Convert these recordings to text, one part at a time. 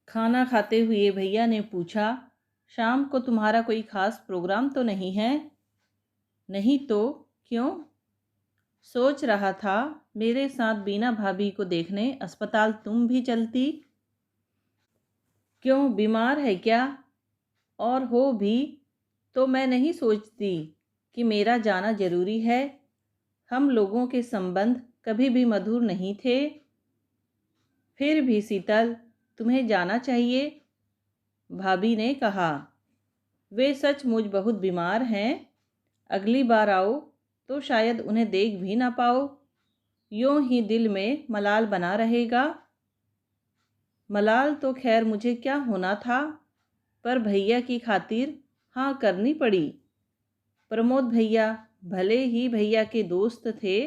खाना खाते हुए भैया ने पूछा, शाम को तुम्हारा कोई खास प्रोग्राम तो नहीं है? नहीं तो, क्यों? सोच रहा था मेरे साथ बीना भाभी को देखने अस्पताल तुम भी चलती। क्यों, बीमार है क्या? और हो भी तो मैं नहीं सोचती कि मेरा जाना जरूरी है। हम लोगों के संबंध कभी भी मधुर नहीं थे। फिर भी शीतल, तुम्हें जाना चाहिए, भाभी ने कहा। वे सचमुच बहुत बीमार हैं। अगली बार आओ तो शायद उन्हें देख भी ना पाओ। यूं ही दिल में मलाल बना रहेगा। मलाल तो खैर मुझे क्या होना था, पर भैया की खातिर हाँ करनी पड़ी। प्रमोद भैया भले ही भैया के दोस्त थे,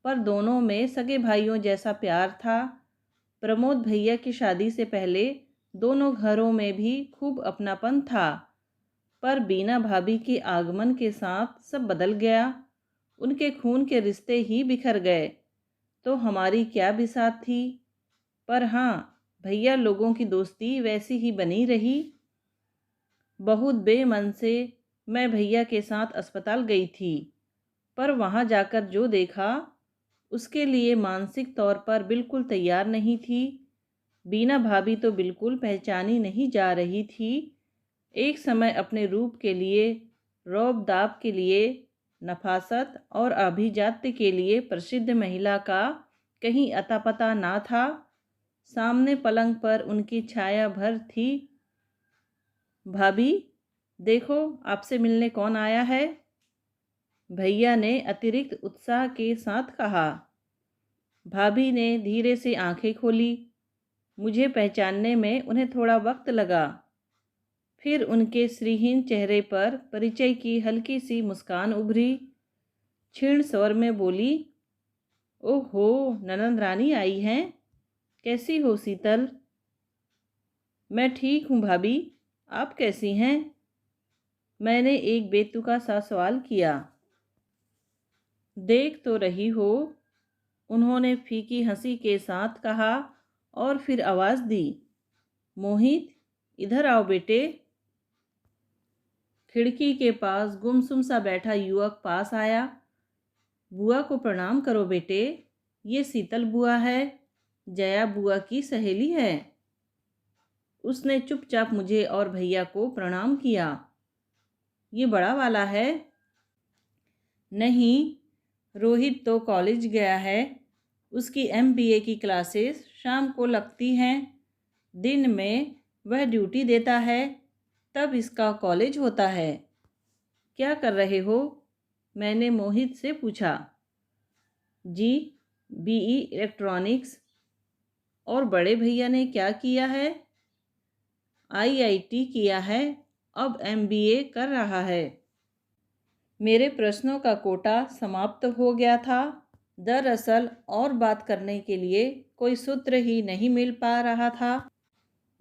पर दोनों में सगे भाइयों जैसा प्यार था। प्रमोद भैया की शादी से पहले दोनों घरों में भी खूब अपनापन था, पर बीना भाभी के आगमन के साथ सब बदल गया। उनके खून के रिश्ते ही बिखर गए तो हमारी क्या बिसात थी। पर हाँ, भैया लोगों की दोस्ती वैसी ही बनी रही। बहुत बेमन से मैं भैया के साथ अस्पताल गई थी, पर वहाँ जाकर जो देखा उसके लिए मानसिक तौर पर बिल्कुल तैयार नहीं थी। बीना भाभी तो बिल्कुल पहचानी नहीं जा रही थी। एक समय अपने रूप के लिए, रौब दाब के लिए, नफासत और अभिजात्य के लिए प्रसिद्ध महिला का कहीं अता पता ना था। सामने पलंग पर उनकी छाया भर थी। भाभी, देखो आपसे मिलने कौन आया है, भैया ने अतिरिक्त उत्साह के साथ कहा। भाभी ने धीरे से आंखें खोली। मुझे पहचानने में उन्हें थोड़ा वक्त लगा। फिर उनके श्रीहीन चेहरे पर परिचय की हल्की सी मुस्कान उभरी। क्षीण स्वर में बोली, ओहो, ननंद रानी आई हैं। कैसी हो शीतल? मैं ठीक हूँ भाभी, आप कैसी हैं? मैंने एक बेतुका सा सवाल किया। देख तो रही हो, उन्होंने फीकी हंसी के साथ कहा और फिर आवाज़ दी, मोहित, इधर आओ बेटे। खिड़की के पास गुमसुम सा बैठा युवक पास आया। बुआ को प्रणाम करो बेटे, ये शीतल बुआ है, जया बुआ की सहेली है। उसने चुपचाप मुझे और भैया को प्रणाम किया। ये बड़ा वाला है? नहीं, रोहित तो कॉलेज गया है। उसकी एमबीए की क्लासेस शाम को लगती हैं। दिन में वह ड्यूटी देता है, तब इसका कॉलेज होता है। क्या कर रहे हो, मैंने मोहित से पूछा। जी, बीई इलेक्ट्रॉनिक्स। और बड़े भैया ने क्या किया है? आईआईटी किया है, अब एमबीए कर रहा है। मेरे प्रश्नों का कोटा समाप्त हो गया था। दरअसल और बात करने के लिए कोई सूत्र ही नहीं मिल पा रहा था।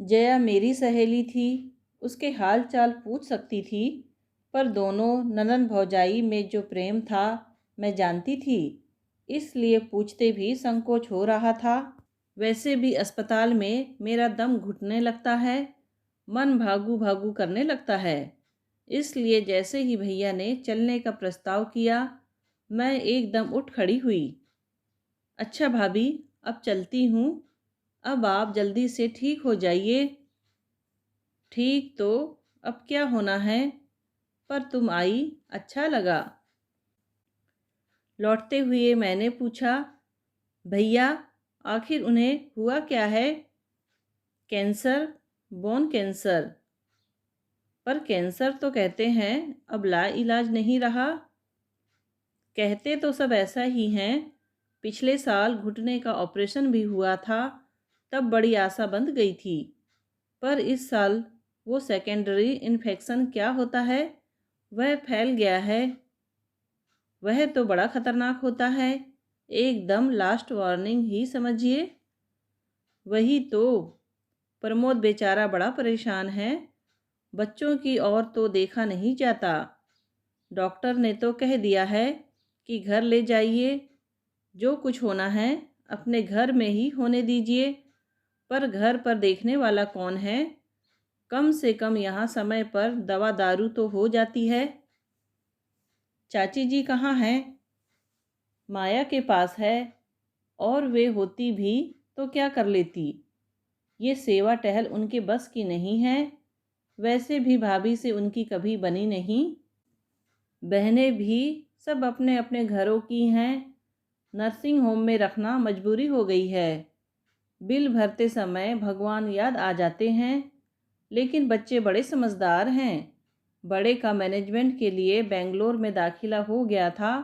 जया मेरी सहेली थी, उसके हाल चाल पूछ सकती थी, पर दोनों ननंद भौजाई में जो प्रेम था मैं जानती थी, इसलिए पूछते भी संकोच हो रहा था। वैसे भी अस्पताल में मेरा दम घुटने लगता है, मन भागू भागू करने लगता है। इसलिए जैसे ही भैया ने चलने का प्रस्ताव किया, मैं एकदम उठ खड़ी हुई। अच्छा भाभी, अब चलती हूँ। अब आप जल्दी से ठीक हो जाइए। ठीक तो अब क्या होना है, पर तुम आई, अच्छा लगा। लौटते हुए मैंने पूछा, भैया आखिर उन्हें हुआ क्या है? Cancer, bone cancer. पर कैंसर तो कहते हैं अब लाइलाज नहीं रहा। कहते तो सब ऐसा ही हैं। पिछले साल घुटने का ऑपरेशन भी हुआ था, तब बड़ी आशा बंध गई थी। पर इस साल वो सेकेंडरी इन्फेक्शन क्या होता है, वह फैल गया है। वह तो बड़ा खतरनाक होता है, एकदम लास्ट वार्निंग ही समझिए। वही तो, प्रमोद बेचारा बड़ा परेशान है। बच्चों की ओर तो देखा नहीं जाता। डॉक्टर ने तो कह दिया है कि घर ले जाइए, जो कुछ होना है अपने घर में ही होने दीजिए। पर घर पर देखने वाला कौन है? कम से कम यहाँ समय पर दवा दारू तो हो जाती है। चाची जी कहाँ हैं? माया के पास है, और वे होती भी तो क्या कर लेती। ये सेवा टहल उनके बस की नहीं है। वैसे भी भाभी से उनकी कभी बनी नहीं। बहनें भी सब अपने अपने घरों की हैं। नर्सिंग होम में रखना मजबूरी हो गई है। बिल भरते समय भगवान याद आ जाते हैं। लेकिन बच्चे बड़े समझदार हैं। बड़े का मैनेजमेंट के लिए बेंगलोर में दाखिला हो गया था,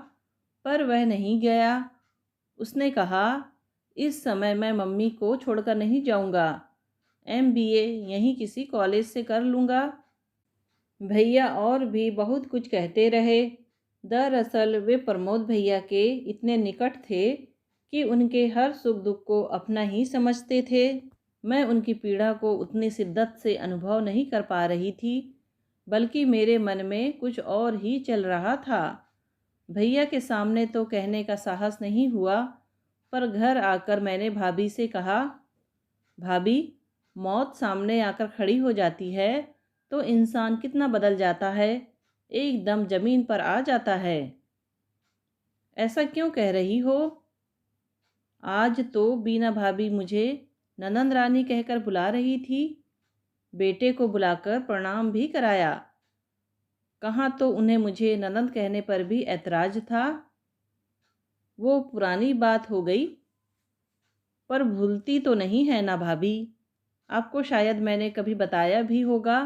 पर वह नहीं गया। उसने कहा, इस समय मैं मम्मी को छोड़कर नहीं जाऊंगा। एमबीए यहीं किसी कॉलेज से कर लूँगा। भैया और भी बहुत कुछ कहते रहे। दरअसल वे प्रमोद भैया के इतने निकट थे कि उनके हर सुख दुख को अपना ही समझते थे। मैं उनकी पीड़ा को उतनी शिद्दत से अनुभव नहीं कर पा रही थी, बल्कि मेरे मन में कुछ और ही चल रहा था। भैया के सामने तो कहने का साहस नहीं हुआ, पर घर आकर मैंने भाभी से कहा, भाभी, मौत सामने आकर खड़ी हो जाती है तो इंसान कितना बदल जाता है, एकदम जमीन पर आ जाता है। ऐसा क्यों कह रही हो? आज तो बीना भाभी मुझे ननंद रानी कहकर बुला रही थी। बेटे को बुलाकर प्रणाम भी कराया। कहाँ तो उन्हें मुझे ननंद कहने पर भी ऐतराज था। वो पुरानी बात हो गई। पर भूलती तो नहीं है ना भाभी? आपको शायद मैंने कभी बताया भी होगा।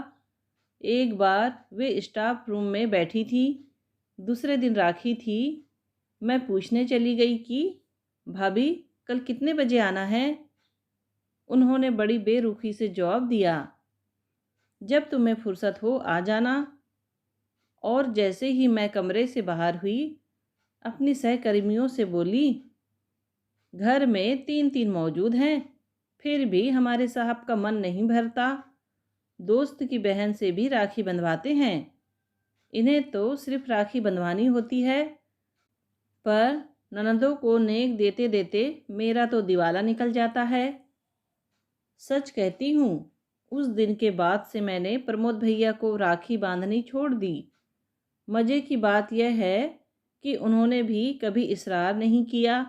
एक बार वे स्टाफ रूम में बैठी थी। दूसरे दिन राखी थी। मैं पूछने चली गई कि भाभी कल कितने बजे आना है? उन्होंने बड़ी बेरुखी से जवाब दिया, जब तुम्हें फुर्सत हो आ जाना। और जैसे ही मैं कमरे से बाहर हुई, अपनी सहकर्मियों से बोली, घर में 3-3 मौजूद हैं, फिर भी हमारे साहब का मन नहीं भरता। दोस्त की बहन से भी राखी बंधवाते हैं। इन्हें तो सिर्फ राखी बंधवानी होती है, पर ननदों को नेक देते देते मेरा तो दिवाला निकल जाता है। सच कहती हूँ, उस दिन के बाद से मैंने प्रमोद भैया को राखी बांधनी छोड़ दी। मज़े की बात यह है कि उन्होंने भी कभी इसरार नहीं किया।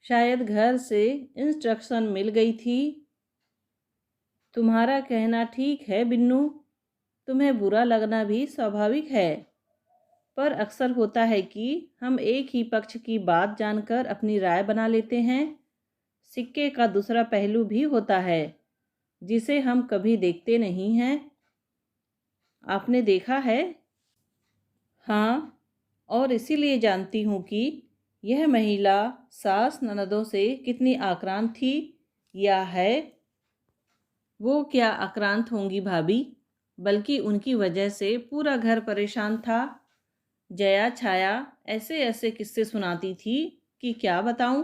शायद घर से इंस्ट्रक्शन मिल गई थी। तुम्हारा कहना ठीक है बिन्नू, तुम्हें बुरा लगना भी स्वाभाविक है। पर अक्सर होता है कि हम एक ही पक्ष की बात जानकर अपनी राय बना लेते हैं। सिक्के का दूसरा पहलू भी होता है, जिसे हम कभी देखते नहीं हैं। आपने देखा है? हाँ, और इसीलिए जानती हूँ कि यह महिला सास ननदों से कितनी आक्रांत थी या है। वो क्या आक्रांत होंगी भाभी, बल्कि उनकी वजह से पूरा घर परेशान था। जया छाया ऐसे ऐसे किस्से सुनाती थी कि क्या बताऊं।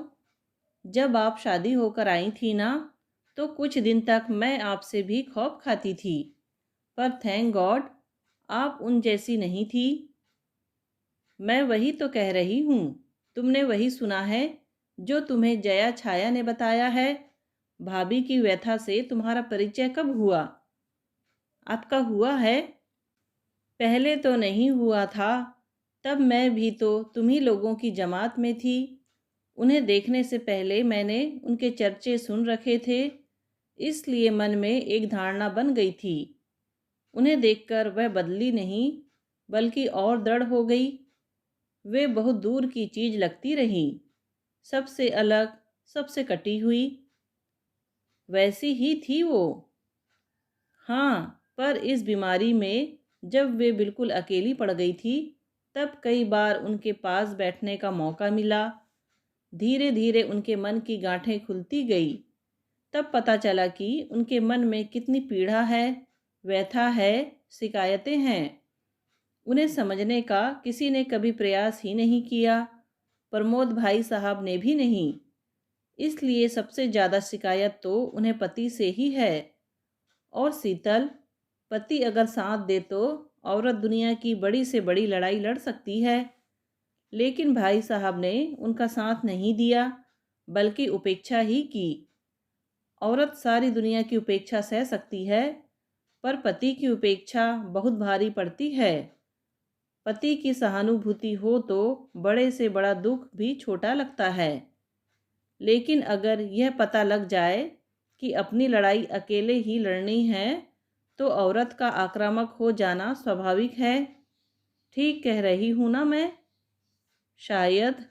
जब आप शादी होकर आई थी ना, तो कुछ दिन तक मैं आपसे भी खौफ खाती थी, पर थैंक गॉड आप उन जैसी नहीं थी। मैं वही तो कह रही हूँ, तुमने वही सुना है जो तुम्हें जया छाया ने बताया है। भाभी की व्यथा से तुम्हारा परिचय कब हुआ? आपका हुआ है? पहले तो नहीं हुआ था। तब मैं भी तो तुम्ही लोगों की जमात में थी। उन्हें देखने से पहले मैंने उनके चर्चे सुन रखे थे, इसलिए मन में एक धारणा बन गई थी। उन्हें देखकर वह बदली नहीं, बल्कि और दृढ़ हो गई। वे बहुत दूर की चीज लगती रही, सबसे अलग, सबसे कटी हुई। वैसी ही थी वो। हाँ, पर इस बीमारी में जब वे बिल्कुल अकेली पड़ गई थी, तब कई बार उनके पास बैठने का मौका मिला। धीरे धीरे उनके मन की गांठें खुलती गई। तब पता चला कि उनके मन में कितनी पीड़ा है, व्यथा है, शिकायतें हैं। उन्हें समझने का किसी ने कभी प्रयास ही नहीं किया, प्रमोद भाई साहब ने भी नहीं। इसलिए सबसे ज़्यादा शिकायत तो उन्हें पति से ही है। और शीतल, पति अगर साथ दे तो औरत दुनिया की बड़ी से बड़ी लड़ाई लड़ सकती है। लेकिन भाई साहब ने उनका साथ नहीं दिया, बल्कि उपेक्षा ही की। औरत सारी दुनिया की उपेक्षा सह सकती है, पर पति की उपेक्षा बहुत भारी पड़ती है। पति की सहानुभूति हो तो बड़े से बड़ा दुख भी छोटा लगता है। लेकिन अगर यह पता लग जाए कि अपनी लड़ाई अकेले ही लड़नी है, तो औरत का आक्रामक हो जाना स्वाभाविक है। ठीक कह रही हूं ना मैं? शायद।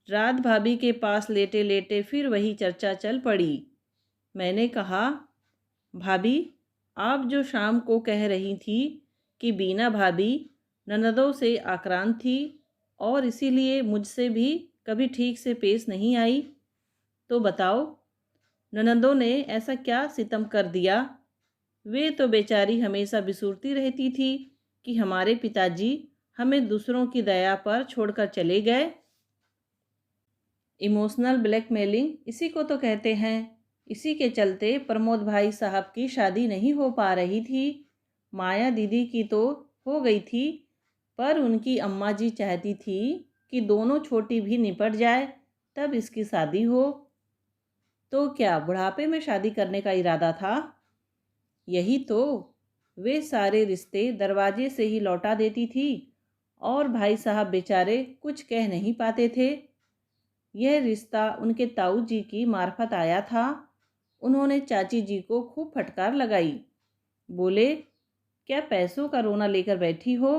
रात भाभी के पास लेटे लेटे फिर वही चर्चा चल पड़ी। मैंने कहा, भाभी, आप जो शाम को कह रही थी कि बीना भाभी ननदों से आक्रांत थी और इसीलिए मुझसे भी कभी ठीक से पेश नहीं आई, तो बताओ, ननदों ने ऐसा क्या सितम कर दिया? वे तो बेचारी हमेशा बिसूरती रहती थी कि हमारे पिताजी हमें दूसरों की दया पर छोड़कर चले गए। इमोशनल ब्लैकमेलिंग इसी को तो कहते हैं। इसी के चलते प्रमोद भाई साहब की शादी नहीं हो पा रही थी। माया दीदी की तो हो गई थी, पर उनकी अम्मा जी चाहती थी कि दोनों छोटी भी निपट जाए, तब इसकी शादी हो। तो क्या बुढ़ापे में शादी करने का इरादा था? यही तो। वे सारे रिश्ते दरवाजे से ही लौटा देती थी और भाई साहब बेचारे कुछ कह नहीं पाते थे। यह रिश्ता उनके ताऊ जी की मार्फत आया था। उन्होंने चाची जी को खूब फटकार लगाई। बोले, क्या पैसों का रोना लेकर बैठी हो?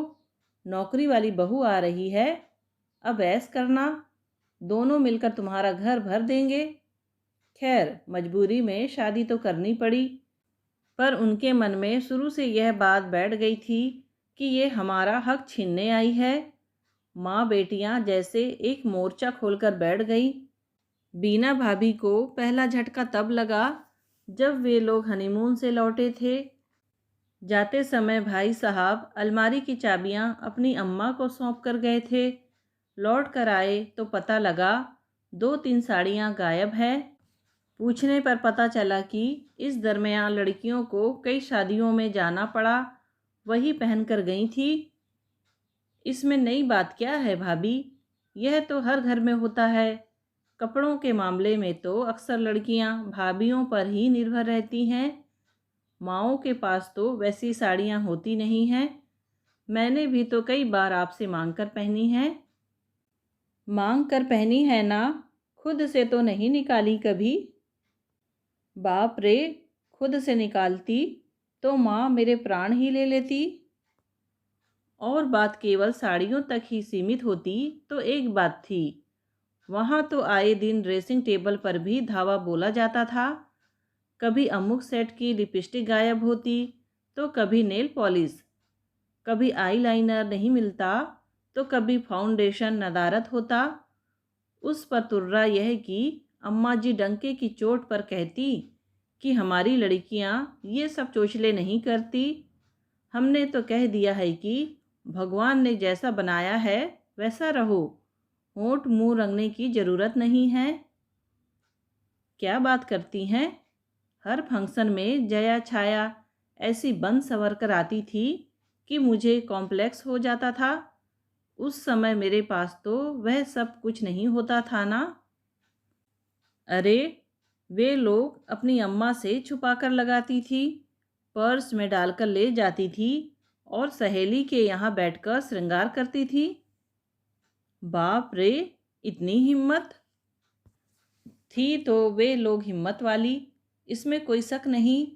नौकरी वाली बहू आ रही है, अब ऐश करना, दोनों मिलकर तुम्हारा घर भर देंगे। खैर, मजबूरी में शादी तो करनी पड़ी, पर उनके मन में शुरू से यह बात बैठ गई थी कि ये हमारा हक छीनने आई है। माँ बेटियां जैसे एक मोर्चा खोलकर बैठ गई। बीना भाभी को पहला झटका तब लगा जब वे लोग हनीमून से लौटे थे। जाते समय भाई साहब अलमारी की चाबियां अपनी अम्मा को सौंप कर गए थे। लौट कर आए तो पता लगा 2-3 साड़ियां गायब हैं। पूछने पर पता चला कि इस दरमियान लड़कियों को कई शादियों में जाना पड़ा, वही पहन कर गई थी। इसमें नई बात क्या है भाभी? यह तो हर घर में होता है। कपड़ों के मामले में तो अक्सर लड़कियां भाभीयों पर ही निर्भर रहती हैं। माँओं के पास तो वैसी साड़ियां होती नहीं हैं। मैंने भी तो कई बार आपसे मांग कर पहनी हैं। मांग कर पहनी है ना, खुद से तो नहीं निकाली कभी। बाप रे, खुद से निकालती तो माँ मेरे प्राण ही ले लेती। और बात केवल साड़ियों तक ही सीमित होती तो एक बात थी, वहाँ तो आए दिन ड्रेसिंग टेबल पर भी धावा बोला जाता था। कभी अमुक सेट की लिपस्टिक गायब होती, तो कभी नेल पॉलिश, कभी आईलाइनर नहीं मिलता, तो कभी फाउंडेशन नदारद होता। उस पर तुर्रा यह कि अम्मा जी डंके की चोट पर कहती कि हमारी लड़कियां ये सब चोचले नहीं करती। हमने तो कह दिया है कि भगवान ने जैसा बनाया है वैसा रहो, होंठ मुंह रंगने की ज़रूरत नहीं है। क्या बात करती हैं? हर फंक्शन में जया छाया ऐसी बन संवर कर आती थी कि मुझे कॉम्प्लेक्स हो जाता था। उस समय मेरे पास तो वह सब कुछ नहीं होता था ना। अरे, वे लोग अपनी अम्मा से छुपा कर लगाती थी, पर्स में डालकर ले जाती थी और सहेली के यहाँ बैठकर श्रृंगार करती थी। बाप रे, इतनी हिम्मत थी तो वे लोग हिम्मत वाली, इसमें कोई शक नहीं।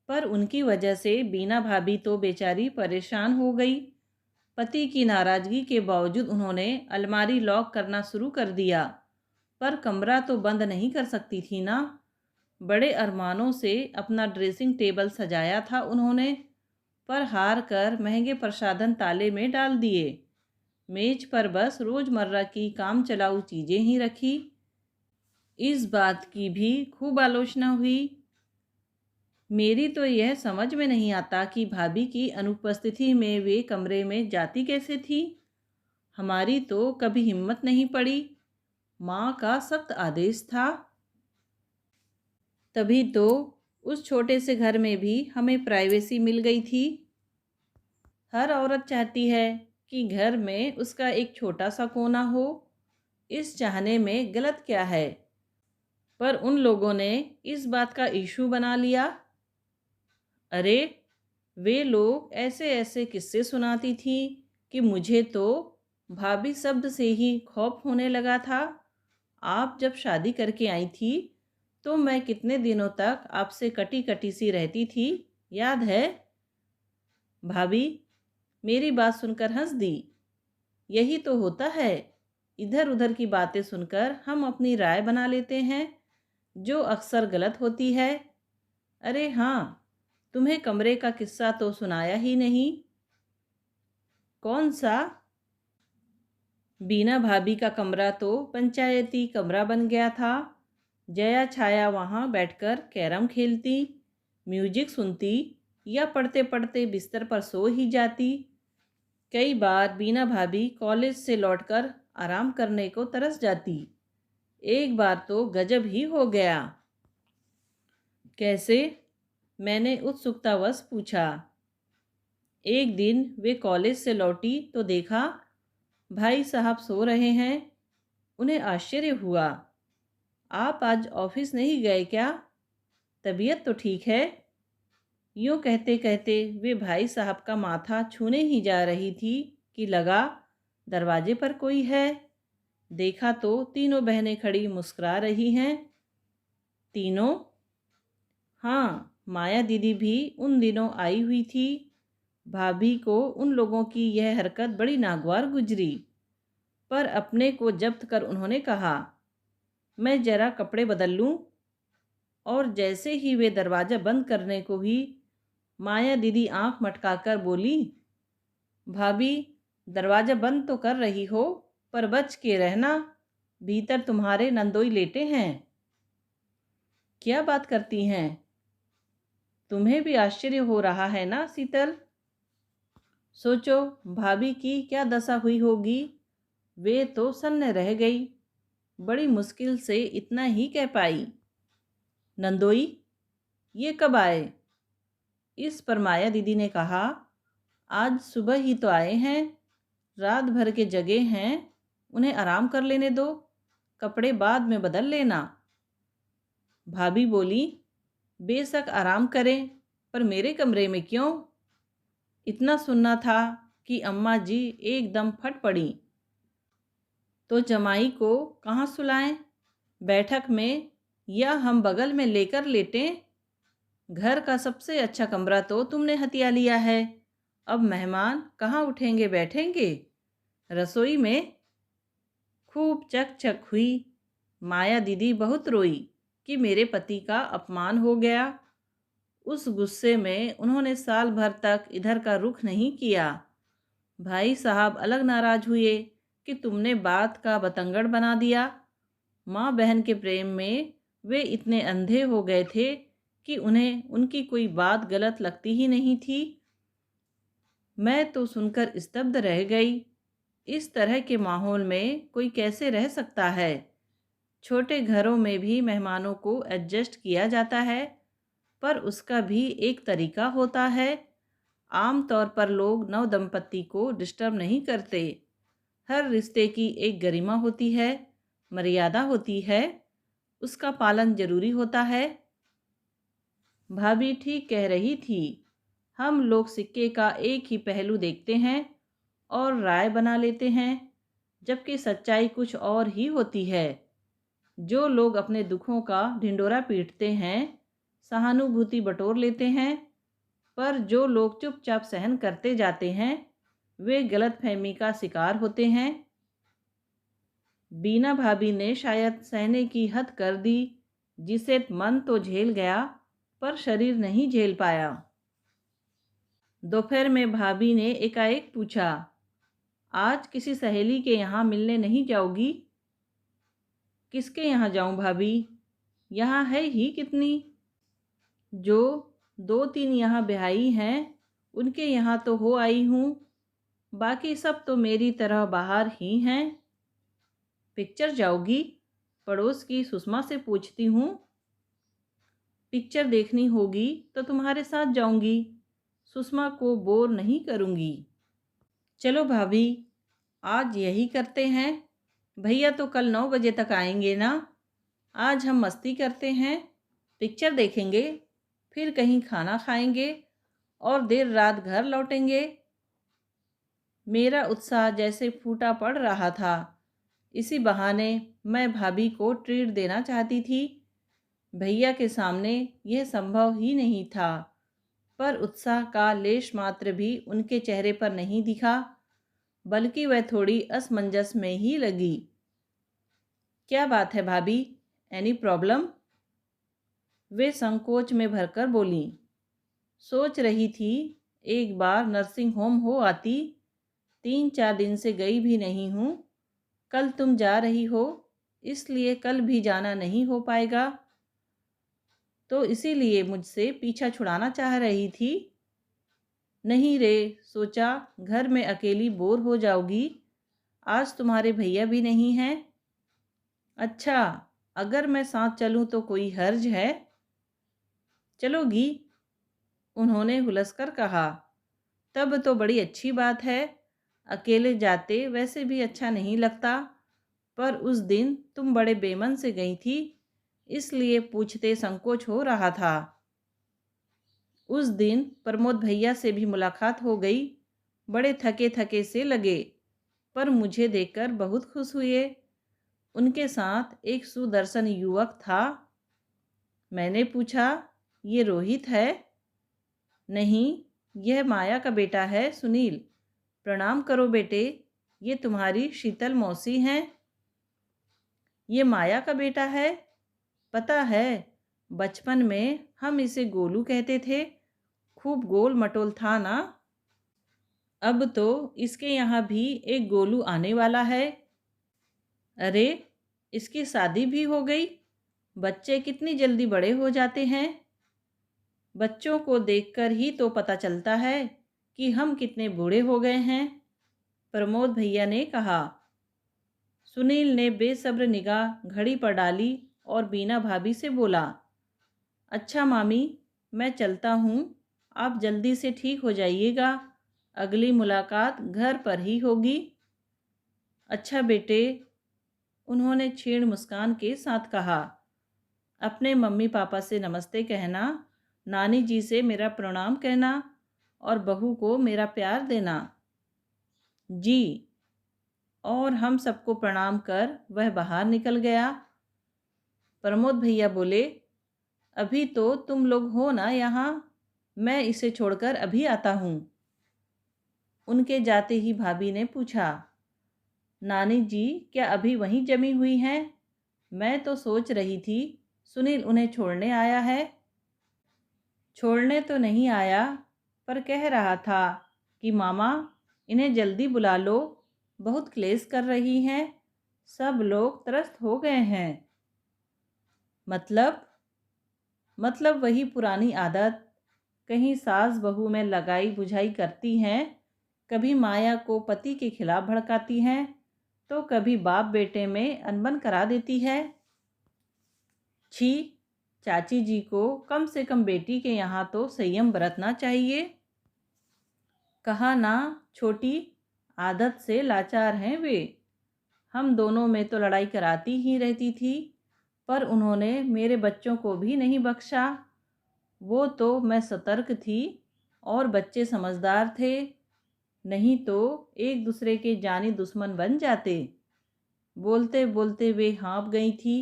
पर उनकी वजह से बीना भाभी तो बेचारी परेशान हो गई। पति की नाराज़गी के बावजूद उन्होंने अलमारी लॉक करना शुरू कर दिया, पर कमरा तो बंद नहीं कर सकती थी ना। बड़े अरमानों से अपना ड्रेसिंग टेबल सजाया था उन्होंने, पर हार कर महंगे प्रसाधन ताले में डाल दिए। मेज पर बस रोज़मर्रा की काम चलाऊ चीज़ें ही रखी। इस बात की भी खूब आलोचना हुई। मेरी तो यह समझ में नहीं आता कि भाभी की अनुपस्थिति में वे कमरे में जाती कैसे थी। हमारी तो कभी हिम्मत नहीं पड़ी। माँ का सख्त आदेश था। तभी तो उस छोटे से घर में भी हमें प्राइवेसी मिल गई थी। हर औरत चाहती है कि घर में उसका एक छोटा सा कोना हो। इस चाहने में गलत क्या है? पर उन लोगों ने इस बात का इशू बना लिया। अरे, वे लोग ऐसे ऐसे किस्से सुनाती थी कि मुझे तो भाभी शब्द से ही खौफ होने लगा था। आप जब शादी करके आई थी तो मैं कितने दिनों तक आपसे कटी कटी सी रहती थी, याद है? भाभी मेरी बात सुनकर हंस दी। यही तो होता है, इधर उधर की बातें सुनकर हम अपनी राय बना लेते हैं, जो अक्सर गलत होती है। अरे हाँ, तुम्हें कमरे का किस्सा तो सुनाया ही नहीं। कौन सा? बीना भाभी का कमरा तो पंचायती कमरा बन गया था। जया छाया वहाँ बैठकर कैरम खेलती, म्यूजिक सुनती या पढ़ते पढ़ते बिस्तर पर सो ही जाती। कई बार बीना भाभी कॉलेज से लौटकर आराम करने को तरस जाती। एक बार तो गजब ही हो गया। कैसे? मैंने उत्सुकतावश पूछा। एक दिन वे कॉलेज से लौटी तो देखा भाई साहब सो रहे हैं। उन्हें आश्चर्य हुआ। आप आज ऑफिस नहीं गए क्या? तबीयत तो ठीक है? यूँ कहते कहते वे भाई साहब का माथा छूने ही जा रही थी कि लगा दरवाजे पर कोई है। देखा तो तीनों बहनें खड़ी मुस्कुरा रही हैं। तीनों? हाँ, माया दीदी भी उन दिनों आई हुई थी। भाभी को उन लोगों की यह हरकत बड़ी नागवार गुजरी, पर अपने को जब्त कर उन्होंने कहा, मैं जरा कपड़े बदल लूं। और जैसे ही वे दरवाज़ा बंद करने को ही माया दीदी आंख मटकाकर बोली, भाभी दरवाज़ा बंद तो कर रही हो पर बच के रहना, भीतर तुम्हारे नंदोई लेटे हैं। क्या बात करती हैं? तुम्हें भी आश्चर्य हो रहा है ना शीतल? सोचो भाभी की क्या दशा हुई होगी। वे तो सन्न रह गई, बड़ी मुश्किल से इतना ही कह पाई, नंदोई ये कब आए? इस पर माया दीदी ने कहा, आज सुबह ही तो आए हैं, रात भर के जगे हैं, उन्हें आराम कर लेने दो, कपड़े बाद में बदल लेना। भाभी बोली, बेशक आराम करें, पर मेरे कमरे में क्यों? इतना सुनना था कि अम्मा जी एकदम फट पड़ी। तो जमाई को कहाँ सुलाएं? बैठक में या हम बगल में लेकर लेटें? घर का सबसे अच्छा कमरा तो तुमने हथिया लिया है। अब मेहमान कहाँ उठेंगे बैठेंगे? रसोई में? खूब चक चक हुई। माया दीदी बहुत रोई कि मेरे पति का अपमान हो गया। उस गुस्से में उन्होंने साल भर तक इधर का रुख नहीं किया। भाई साहब अलग नाराज हुए कि तुमने बात का बतंगड़ बना दिया। माँ बहन के प्रेम में वे इतने अंधे हो गए थे कि उन्हें उनकी कोई बात गलत लगती ही नहीं थी। मैं तो सुनकर स्तब्ध रह गई। इस तरह के माहौल में कोई कैसे रह सकता है? छोटे घरों में भी मेहमानों को एडजस्ट किया जाता है, पर उसका भी एक तरीका होता है। आम तौर पर लोग नव दंपत्ति को डिस्टर्ब नहीं करते। हर रिश्ते की एक गरिमा होती है, मर्यादा होती है, उसका पालन जरूरी होता है। भाभी ठीक कह रही थी। हम लोग सिक्के का एक ही पहलू देखते हैं और राय बना लेते हैं, जबकि सच्चाई कुछ और ही होती है। जो लोग अपने दुखों का ढिंडोरा पीटते हैं, सहानुभूति बटोर लेते हैं, पर जो लोग चुपचाप सहन करते जाते हैं, वे गलतफहमी का शिकार होते हैं। बीना भाभी ने शायद सहने की हद कर दी, जिसे मन तो झेल गया पर शरीर नहीं झेल पाया। दोपहर में भाभी ने एकाएक पूछा, आज किसी सहेली के यहाँ मिलने नहीं जाओगी? किसके यहाँ जाऊँ भाभी? यहाँ है ही कितनी। जो दो तीन यहाँ ब्याही हैं उनके यहाँ तो हो आई हूँ, बाकी सब तो मेरी तरह बाहर ही हैं। पिक्चर जाओगी? पड़ोस की सुषमा से पूछती हूँ। पिक्चर देखनी होगी तो तुम्हारे साथ जाऊंगी, सुषमा को बोर नहीं करूंगी। चलो भाभी, आज यही करते हैं। भैया तो कल 9 बजे तक आएंगे ना? आज हम मस्ती करते हैं, पिक्चर देखेंगे, फिर कहीं खाना खाएंगे और देर रात घर लौटेंगे। मेरा उत्साह जैसे फूटा पड़ रहा था। इसी बहाने मैं भाभी को ट्रीट देना चाहती थी। भैया के सामने यह संभव ही नहीं था, पर उत्साह का लेश मात्र भी उनके चेहरे पर नहीं दिखा, बल्कि वह थोड़ी असमंजस में ही लगी। क्या बात है भाभी, एनी प्रॉब्लम? वे संकोच में भरकर बोली। सोच रही थी एक बार नर्सिंग होम हो आती, 3-4 दिन से गई भी नहीं हूँ। कल तुम जा रही हो, इसलिए कल भी जाना नहीं हो पाएगा, तो इसीलिए मुझसे पीछा छुड़ाना चाह रही थी। नहीं रे, सोचा घर में अकेली बोर हो जाओगी, आज तुम्हारे भैया भी नहीं हैं। अच्छा, अगर मैं साथ चलूं तो कोई हर्ज है? चलोगी? उन्होंने हुलसकर कहा। तब तो बड़ी अच्छी बात है। अकेले जाते वैसे भी अच्छा नहीं लगता, पर उस दिन तुम बड़े बेमन से गई थी, इसलिए पूछते संकोच हो रहा था। उस दिन प्रमोद भैया से भी मुलाकात हो गई। बड़े थके थके से लगे, पर मुझे देखकर बहुत खुश हुए। उनके साथ एक सुदर्शन युवक था। मैंने पूछा, ये रोहित है? नहीं, यह माया का बेटा है, सुनील। प्रणाम करो बेटे, ये तुम्हारी शीतल मौसी हैं। ये माया का बेटा है? पता है, बचपन में हम इसे गोलू कहते थे। खूब गोल मटोल था ना। अब तो इसके यहाँ भी एक गोलू आने वाला है। अरे, इसकी शादी भी हो गई। बच्चे कितनी जल्दी बड़े हो जाते हैं। बच्चों को देखकर ही तो पता चलता है कि हम कितने बूढ़े हो गए हैं, प्रमोद भैया ने कहा। सुनील ने बेसब्र निगाह घड़ी पर डाली और बीना भाभी से बोला, अच्छा मामी, मैं चलता हूँ, आप जल्दी से ठीक हो जाइएगा। अगली मुलाकात घर पर ही होगी। अच्छा बेटे, उन्होंने क्षीण मुस्कान के साथ कहा। अपने मम्मी पापा से नमस्ते कहना, नानी जी से मेरा प्रणाम कहना और बहू को मेरा प्यार देना। जी। और हम सबको प्रणाम कर वह बाहर निकल गया। प्रमोद भैया बोले, अभी तो तुम लोग हो ना यहाँ, मैं इसे छोड़कर अभी आता हूँ। उनके जाते ही भाभी ने पूछा, नानी जी क्या अभी वहीं जमी हुई हैं? मैं तो सोच रही थी सुनील उन्हें छोड़ने आया है। छोड़ने तो नहीं आया, पर कह रहा था कि मामा, इन्हें जल्दी बुला लो, बहुत क्लेश कर रही हैं, सब लोग त्रस्त हो गए हैं। मतलब वही पुरानी आदत, कहीं सास बहू में लगाई बुझाई करती हैं, कभी माया को पति के खिलाफ भड़काती हैं, तो कभी बाप बेटे में अनबन करा देती है। छी, चाची जी को कम से कम बेटी के यहाँ तो संयम बरतना चाहिए। कहा ना छोटी, आदत से लाचार हैं वे। हम दोनों में तो लड़ाई कराती ही रहती थी, पर उन्होंने मेरे बच्चों को भी नहीं बख्शा। वो तो मैं सतर्क थी और बच्चे समझदार थे, नहीं तो एक दूसरे के जानी दुश्मन बन जाते। बोलते बोलते वे हाँफ गई थी।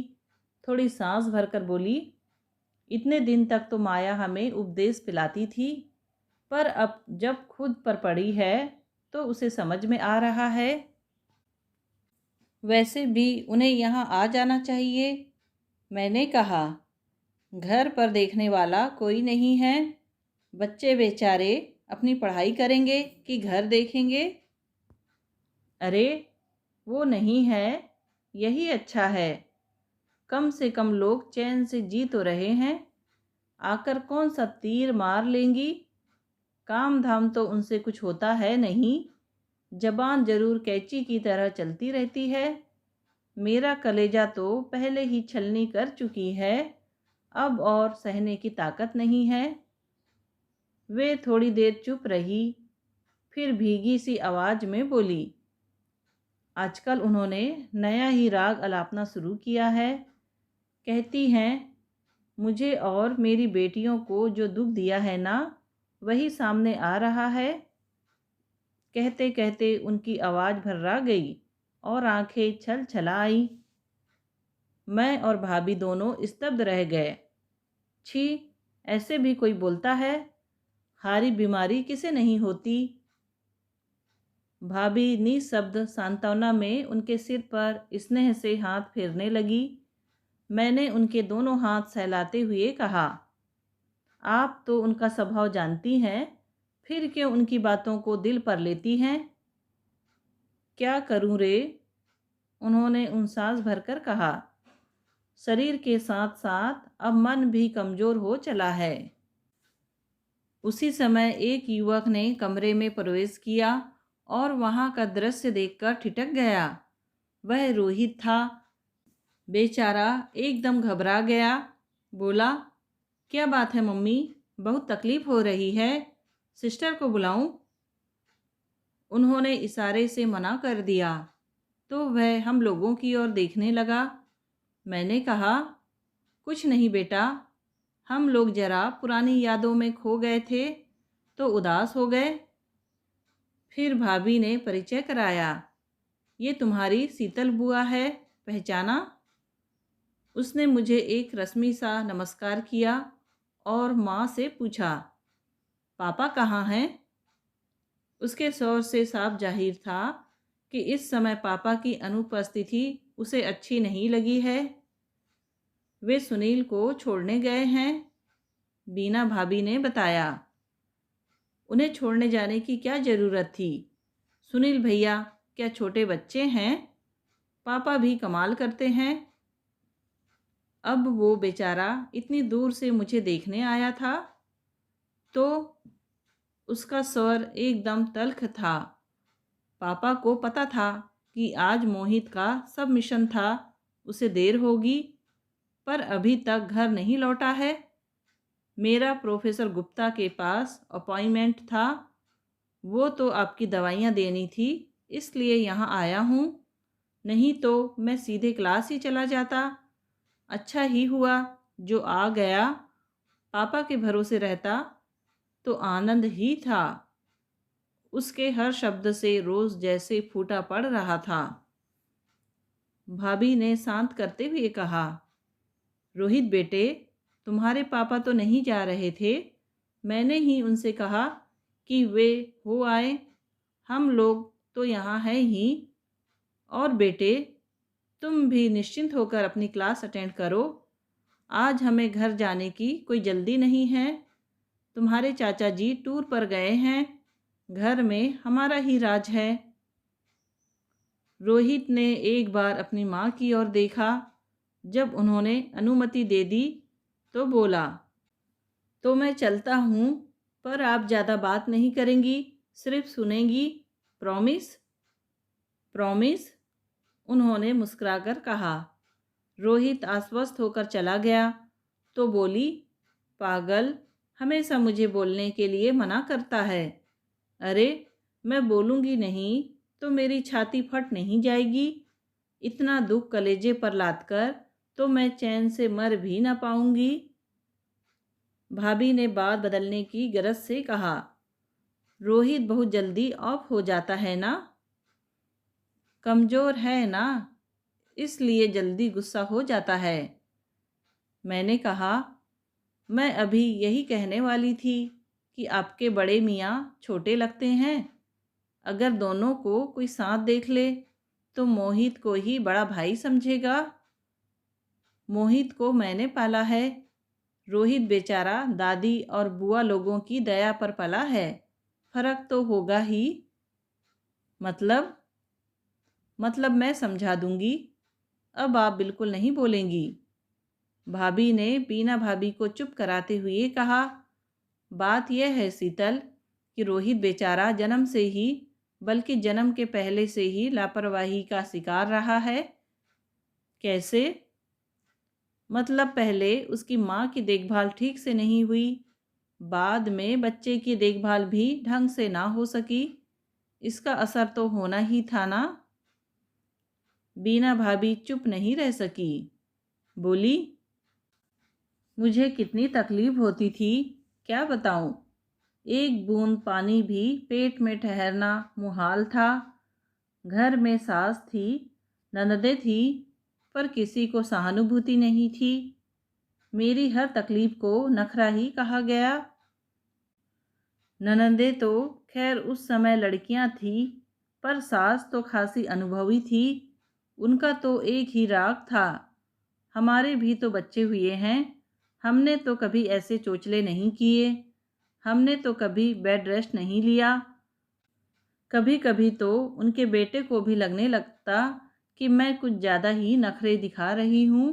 थोड़ी सांस भरकर बोली, इतने दिन तक तो माया हमें उपदेश पिलाती थी, पर अब जब खुद पर पड़ी है तो उसे समझ में आ रहा है। वैसे भी उन्हें यहाँ आ जाना चाहिए। मैंने कहा, घर पर देखने वाला कोई नहीं है, बच्चे बेचारे अपनी पढ़ाई करेंगे कि घर देखेंगे। अरे, वो नहीं है, यही अच्छा है। कम से कम लोग चैन से जी तो रहे हैं, आकर कौन सा तीर मार लेंगी। काम धाम तो उनसे कुछ होता है नहीं, जबान जरूर कैंची की तरह चलती रहती है। मेरा कलेजा तो पहले ही छलनी कर चुकी है, अब और सहने की ताकत नहीं है। वे थोड़ी देर चुप रही, फिर भीगी सी आवाज में बोली, आजकल उन्होंने नया ही राग अलापना शुरू किया है, कहती हैं, मुझे और मेरी बेटियों को जो दुख दिया है ना, वही सामने आ रहा है। कहते कहते उनकी आवाज़ भर्रा गई और आंखें छल छला आई। मैं और भाभी दोनों स्तब्ध रह गए। छी, ऐसे भी कोई बोलता है? हारी बीमारी किसे नहीं होती। भाभी निशब्द सांत्वना में उनके सिर पर स्नेह से हाथ फेरने लगी। मैंने उनके दोनों हाथ सहलाते हुए कहा, आप तो उनका स्वभाव जानती हैं, फिर क्यों उनकी बातों को दिल पर लेती हैं? क्या करूं रे? उन्होंने उनसास भरकर कहा। शरीर के साथ साथ अब मन भी कमजोर हो चला है। उसी समय एक युवक ने कमरे में प्रवेश किया और वहां का दृश्य देखकर ठिठक गया। वह रोहित था। बेचारा एकदम घबरा गया। बोला, क्या बात है मम्मी? बहुत तकलीफ हो रही है, सिस्टर को बुलाऊं? उन्होंने इशारे से मना कर दिया तो वह हम लोगों की ओर देखने लगा। मैंने कहा, कुछ नहीं बेटा, हम लोग जरा पुरानी यादों में खो गए थे तो उदास हो गए। फिर भाभी ने परिचय कराया। ये तुम्हारी शीतल बुआ है, पहचाना? उसने मुझे एक रस्मी सा नमस्कार किया और माँ से पूछा, पापा कहाँ हैं? उसके स्वर से साफ जाहिर था कि इस समय पापा की अनुपस्थिति उसे अच्छी नहीं लगी है। वे सुनील को छोड़ने गए हैं, बीना भाभी ने बताया। उन्हें छोड़ने जाने की क्या ज़रूरत थी? सुनील भैया क्या छोटे बच्चे हैं? पापा भी कमाल करते हैं। अब वो बेचारा इतनी दूर से मुझे देखने आया था तो उसका स्वर एकदम तल्ख था। पापा को पता था कि आज मोहित का सब मिशन था, उसे देर होगी, पर अभी तक घर नहीं लौटा है। मेरा प्रोफेसर गुप्ता के पास अपॉइंटमेंट था, वो तो आपकी दवाइयाँ देनी थी, इसलिए यहाँ आया हूँ, नहीं तो मैं सीधे क्लास ही चला जाता। अच्छा ही हुआ जो आ गया, पापा के भरोसे रहता तो आनंद ही था। उसके हर शब्द से रोज़ जैसे फूटा पड़ रहा था। भाभी ने शांत करते हुए कहा, रोहित बेटे, तुम्हारे पापा तो नहीं जा रहे थे, मैंने ही उनसे कहा कि वे हो आए, हम लोग तो यहाँ हैं ही। और बेटे, तुम भी निश्चिंत होकर अपनी क्लास अटेंड करो, आज हमें घर जाने की कोई जल्दी नहीं है। तुम्हारे चाचा जी टूर पर गए हैं, घर में हमारा ही राज है। रोहित ने एक बार अपनी माँ की ओर देखा। जब उन्होंने अनुमति दे दी तो बोला, तो मैं चलता हूँ, पर आप ज़्यादा बात नहीं करेंगी, सिर्फ सुनेंगी, प्रॉमिस? प्रॉमिस, उन्होंने मुस्कुराकर कहा। रोहित आश्वस्त होकर चला गया तो बोली, पागल, हमेशा मुझे बोलने के लिए मना करता है। अरे, मैं बोलूँगी नहीं तो मेरी छाती फट नहीं जाएगी? इतना दुख कलेजे पर लादकर तो मैं चैन से मर भी ना पाऊंगी। भाभी ने बात बदलने की गरज से कहा, रोहित बहुत जल्दी ऑफ हो जाता है ना, कमज़ोर है ना, इसलिए जल्दी गुस्सा हो जाता है। मैंने कहा, मैं अभी यही कहने वाली थी कि आपके बड़े मियाँ छोटे लगते हैं। अगर दोनों को कोई साथ देख ले तो मोहित को ही बड़ा भाई समझेगा। मोहित को मैंने पाला है, रोहित बेचारा दादी और बुआ लोगों की दया पर पला है, फर्क तो होगा ही। मतलब मैं समझा दूंगी, अब आप बिल्कुल नहीं बोलेंगी? भाभी ने बीना भाभी को चुप कराते हुए कहा, बात यह है शीतल कि रोहित बेचारा जन्म से ही, बल्कि जन्म के पहले से ही लापरवाही का शिकार रहा है। कैसे? मतलब पहले उसकी माँ की देखभाल ठीक से नहीं हुई, बाद में बच्चे की देखभाल भी ढंग से ना हो सकी, इसका असर तो होना ही था ना। बीना भाभी चुप नहीं रह सकी, बोली, मुझे कितनी तकलीफ़ होती थी, क्या बताऊं। एक बूंद पानी भी पेट में ठहरना मुहाल था। घर में सास थी, ननदें थी, पर किसी को सहानुभूति नहीं थी। मेरी हर तकलीफ़ को नखरा ही कहा गया। ननदें तो खैर उस समय लड़कियां थी, पर सास तो खासी अनुभवी थी। उनका तो एक ही राग था, हमारे भी तो बच्चे हुए हैं। हमने तो कभी ऐसे चोचले नहीं किए, हमने तो कभी बेड रेस्ट नहीं लिया। कभी कभी तो उनके बेटे को भी लगने लगता कि मैं कुछ ज़्यादा ही नखरे दिखा रही हूँ।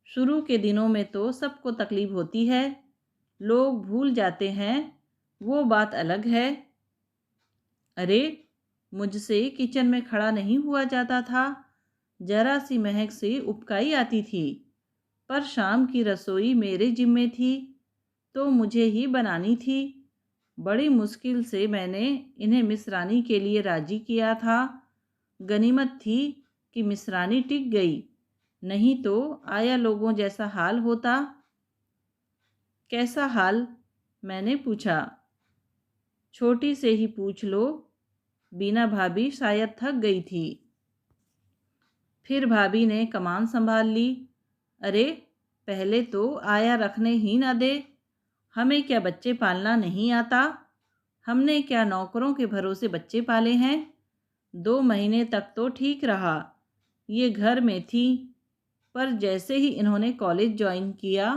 शुरू के दिनों में तो सबको तकलीफ होती है, लोग भूल जाते हैं, वो बात अलग है। अरे, मुझसे किचन में खड़ा नहीं हुआ जाता था। जरा सी महक से उबकाई आती थी। पर शाम की रसोई मेरे जिम्मे थी, तो मुझे ही बनानी थी। बड़ी मुश्किल से मैंने इन्हें मिश्रानी के लिए राजी किया था। गनीमत थी कि मिश्रानी टिक गई, नहीं तो आया लोगों जैसा हाल होता। कैसा हाल? मैंने पूछा। छोटी से ही पूछ लो। बीना भाभी शायद थक गई थी। फिर भाभी ने कमान संभाल ली। अरे, पहले तो आया रखने ही ना दे। हमें क्या बच्चे पालना नहीं आता? हमने क्या नौकरों के भरोसे बच्चे पाले हैं? 2 महीने तक तो ठीक रहा, ये घर में थी। पर जैसे ही इन्होंने कॉलेज ज्वाइन किया,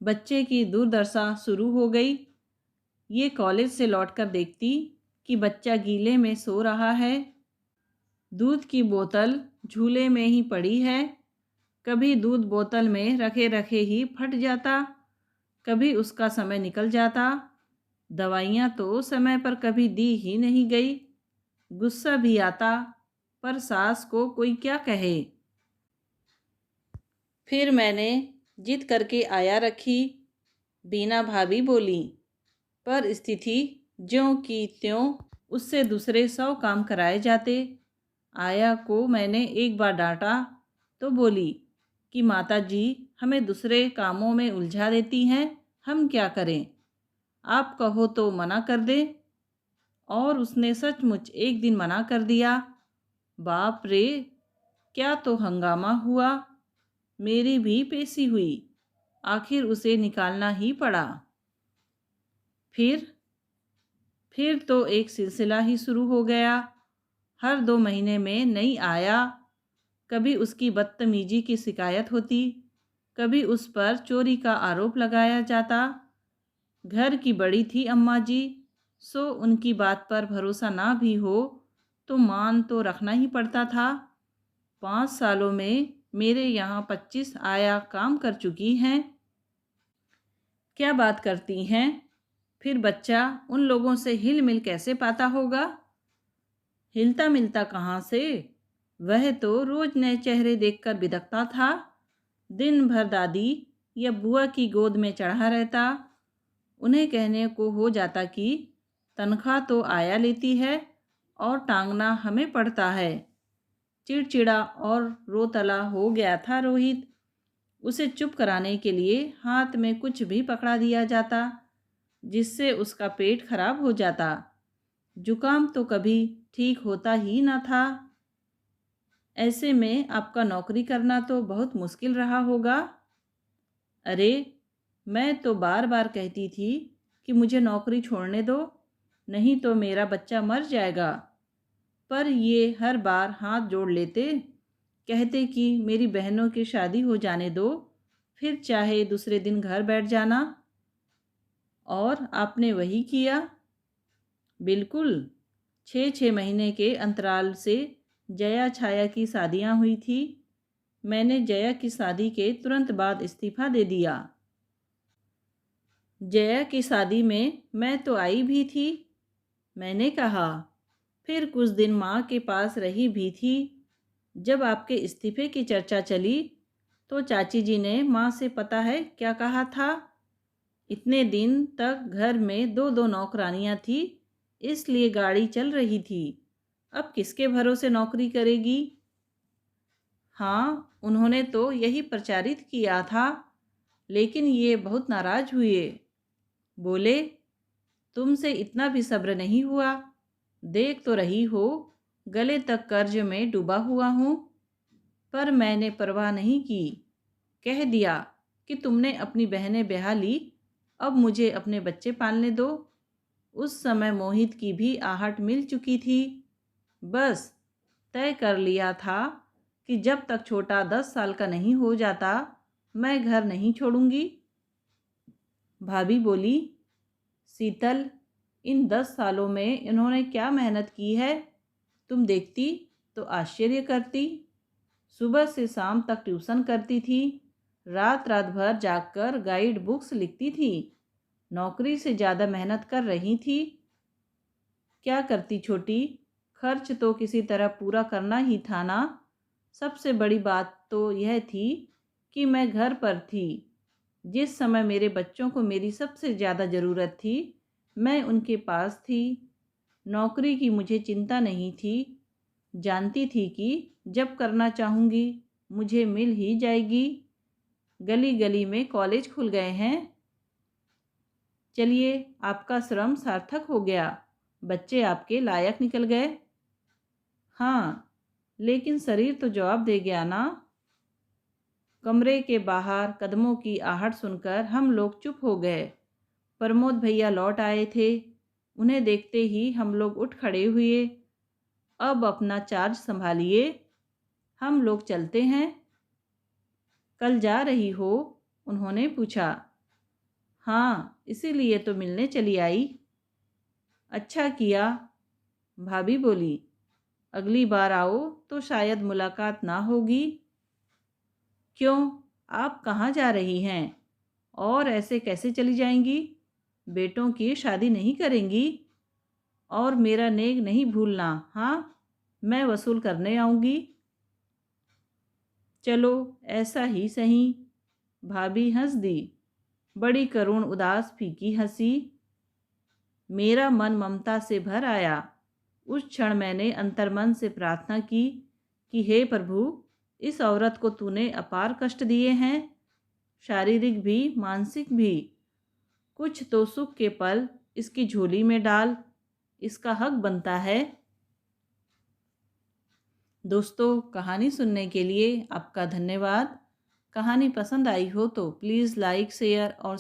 बच्चे की दुर्दशा शुरू हो गई। ये कॉलेज से लौटकर देखती कि बच्चा गीले में सो रहा है, दूध की बोतल झूले में ही पड़ी है। कभी दूध बोतल में रखे रखे ही फट जाता, कभी उसका समय निकल जाता। दवाइयाँ तो समय पर कभी दी ही नहीं गई। गुस्सा भी आता, पर सास को कोई क्या कहे। फिर मैंने जिद करके आया रखी। बीना भाभी बोली, पर स्थिति ज्यों की त्यों, उससे दूसरे 100 काम कराए जाते। आया को मैंने एक बार डांटा तो बोली कि माता जी हमें दूसरे कामों में उलझा देती हैं, हम क्या करें? आप कहो तो मना कर दे। और उसने सचमुच एक दिन मना कर दिया। बाप रे, क्या तो हंगामा हुआ। मेरी भी पेशी हुई, आखिर उसे निकालना ही पड़ा। फिर तो एक सिलसिला ही शुरू हो गया। हर 2 महीने में नई आया। कभी उसकी बदतमीजी की शिकायत होती, कभी उस पर चोरी का आरोप लगाया जाता। घर की बड़ी थी अम्मा जी, सो उनकी बात पर भरोसा ना भी हो तो मान तो रखना ही पड़ता था। 5 सालों में मेरे यहाँ 25 आया काम कर चुकी हैं। क्या बात करती हैं? फिर बच्चा उन लोगों से हिल मिल कैसे पाता होगा? हिलता मिलता कहाँ से? वह तो रोज नए चेहरे देखकर बिदकता था। दिन भर दादी या बुआ की गोद में चढ़ा रहता। उन्हें कहने को हो जाता कि तनख्वाह तो आया लेती है और टांगना हमें पड़ता है। चिड़चिड़ा और रोतला हो गया था रोहित। उसे चुप कराने के लिए हाथ में कुछ भी पकड़ा दिया जाता, जिससे उसका पेट खराब हो जाता। जुकाम तो कभी ठीक होता ही ना था। ऐसे में आपका नौकरी करना तो बहुत मुश्किल रहा होगा। अरे, मैं तो बार बार कहती थी कि मुझे नौकरी छोड़ने दो, नहीं तो मेरा बच्चा मर जाएगा। पर ये हर बार हाथ जोड़ लेते, कहते कि मेरी बहनों की शादी हो जाने दो, फिर चाहे दूसरे दिन घर बैठ जाना। और आपने वही किया। बिल्कुल। 6-6 महीने के अंतराल से जया छाया की शादियां हुई थी। मैंने जया की शादी के तुरंत बाद इस्तीफा दे दिया। जया की शादी में मैं तो आई भी थी, मैंने कहा। फिर कुछ दिन माँ के पास रही भी थी। जब आपके इस्तीफे की चर्चा चली तो चाची जी ने माँ से पता है क्या कहा था? इतने दिन तक घर में 2-2 नौकरानियाँ थी, इसलिए गाड़ी चल रही थी। अब किसके भरोसे नौकरी करेगी? हाँ, उन्होंने तो यही प्रचारित किया था। लेकिन ये बहुत नाराज़ हुए। बोले, तुमसे इतना भी सब्र नहीं हुआ? देख तो रही हो, गले तक कर्ज में डूबा हुआ हूँ। पर मैंने परवाह नहीं की, कह दिया कि तुमने अपनी बहनें ब्याह ली, अब मुझे अपने बच्चे पालने दो। उस समय मोहित की भी आहट मिल चुकी थी। बस तय कर लिया था कि जब तक छोटा 10 साल का नहीं हो जाता, मैं घर नहीं छोड़ूंगी। भाभी बोली, शीतल, इन 10 सालों में इन्होंने क्या मेहनत की है, तुम देखती तो आश्चर्य करती। सुबह से शाम तक ट्यूशन करती थी, रात रात भर जागकर गाइड बुक्स लिखती थी, नौकरी से ज़्यादा मेहनत कर रही थी। क्या करती छोटी, खर्च तो किसी तरह पूरा करना ही था ना। सबसे बड़ी बात तो यह थी कि मैं घर पर थी। जिस समय मेरे बच्चों को मेरी सबसे ज़्यादा ज़रूरत थी, मैं उनके पास थी। नौकरी की मुझे चिंता नहीं थी, जानती थी कि जब करना चाहूँगी मुझे मिल ही जाएगी। गली गली में कॉलेज खुल गए हैं। चलिए, आपका श्रम सार्थक हो गया, बच्चे आपके लायक निकल गए। हाँ, लेकिन शरीर तो जवाब दे गया ना। कमरे के बाहर कदमों की आहट सुनकर हम लोग चुप हो गए। प्रमोद भैया लौट आए थे। उन्हें देखते ही हम लोग उठ खड़े हुए। अब अपना चार्ज संभालिए, हम लोग चलते हैं। कल जा रही हो? उन्होंने पूछा। हाँ, इसीलिए तो मिलने चली आई। अच्छा किया, भाभी बोली। अगली बार आओ तो शायद मुलाकात ना होगी। क्यों, आप कहाँ जा रही हैं? और ऐसे कैसे चली जाएंगी? बेटों की शादी नहीं करेंगी? और मेरा नेक नहीं भूलना, हाँ, मैं वसूल करने आऊँगी। चलो, ऐसा ही सही। भाभी हंस दी, बड़ी करुण उदास फीकी हंसी। मेरा मन ममता से भर आया। उस क्षण मैंने अंतर्मन से प्रार्थना की कि हे प्रभु, इस औरत को तूने अपार कष्ट दिए हैं, शारीरिक भी मानसिक भी। कुछ तो सुख के पल इसकी झोली में डाल, इसका हक बनता है। दोस्तों, कहानी सुनने के लिए आपका धन्यवाद। कहानी पसंद आई हो तो प्लीज़ लाइक, शेयर और